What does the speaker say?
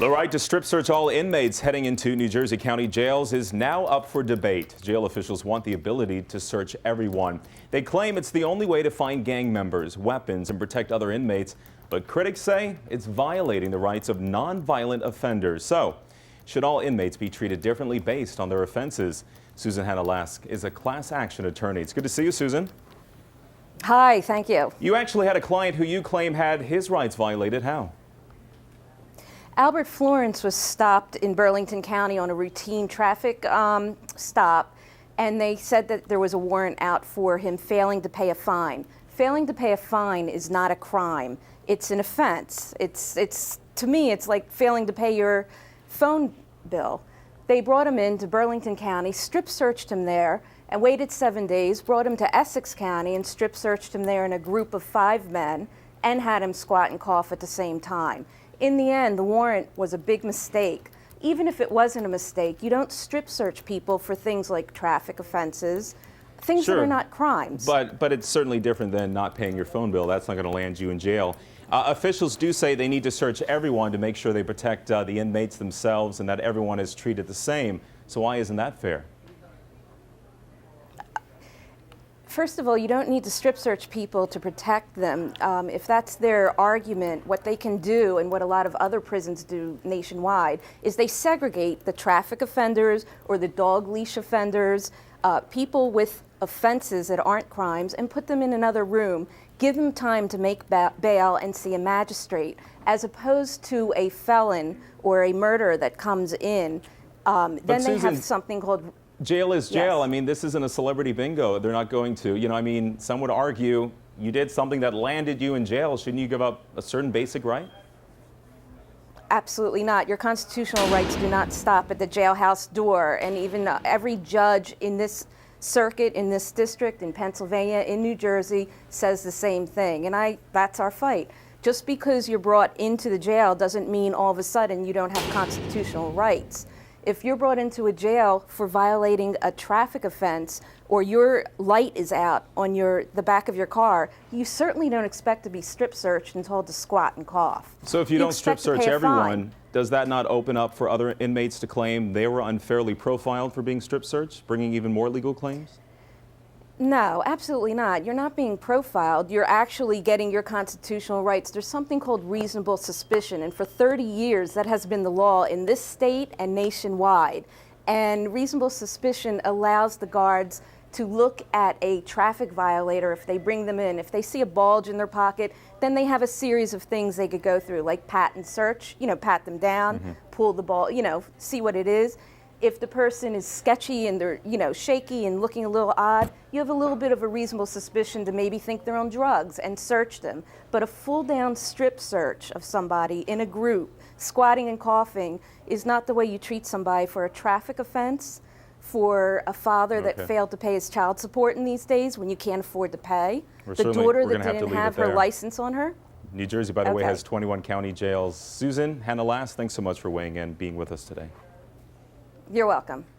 The right to strip search all inmates heading into New Jersey County jails is now up for debate. Jail officials want the ability to search everyone. They claim it's the only way to find gang members, weapons, and protect other inmates. But critics say it's violating the rights of nonviolent offenders. So, should all inmates be treated differently based on their offenses? Chana Lask is a class action attorney. It's good to see you, Susan. Hi, thank you. You actually had a client who you claim had his rights violated. How? Albert Florence was stopped in Burlington County on a routine traffic stop, and they said that there was a warrant out for him failing to pay a fine. Failing to pay a fine is not a crime. It's an offense. It's to me, it's like failing to pay your phone bill. They brought him into Burlington County, strip searched him there, and waited 7 days, brought him to Essex County and strip searched him there in a group of 5 men and had him squat and cough at the same time. In the end, the warrant was a big mistake. Even if it wasn't a mistake, you don't strip search people for things like traffic offenses, things that are not crimes. But it's certainly different than not paying your phone bill. That's not going to land you in jail. Officials do say they need to search everyone to make sure they protect the inmates themselves and that everyone is treated the same. So why isn't that fair? First of all, you don't need to strip search people to protect them. If that's their argument, what they can do, and what a lot of other prisons do nationwide, is they segregate the traffic offenders or the dog leash offenders, people with offenses that aren't crimes, and put them in another room, give them time to make bail and see a magistrate, as opposed to a felon or a murderer that comes in. Then they have something called... Jail is jail. Yes. I mean, this isn't a celebrity bingo. They're not going to, I mean, some would argue you did something that landed you in jail. Shouldn't you give up a certain basic right? Absolutely not. Your constitutional rights do not stop at the jailhouse door. And even every judge in this circuit, in this district, in Pennsylvania, in New Jersey, says the same thing. And that's our fight. Just because you're brought into the jail doesn't mean all of a sudden you don't have constitutional rights. If you're brought into a jail for violating a traffic offense, or your light is out on the back of your car, you certainly don't expect to be strip searched and told to squat and cough. So if you don't strip search everyone, does that not open up for other inmates to claim they were unfairly profiled for being strip searched, bringing even more legal claims? No, absolutely not. You're not being profiled. You're actually getting your constitutional rights. There's something called reasonable suspicion, and for 30 years that has been the law in this state and nationwide. And reasonable suspicion allows the guards to look at a traffic violator if they bring them in. If they see a bulge in their pocket, then they have a series of things they could go through, like pat and search, pat them down, pull the ball, see what it is. If the person is sketchy and they're, shaky and looking a little odd, you have a little bit of a reasonable suspicion to maybe think they're on drugs and search them. But a full-down strip search of somebody in a group, squatting and coughing, is not the way you treat somebody for a traffic offense, for a father that failed to pay his child support in these days when you can't afford to pay, the daughter that didn't have her license on her. New Jersey, by the way, has 21 county jails. Susan, Chana Lask, thanks so much for weighing in, being with us today. You're welcome.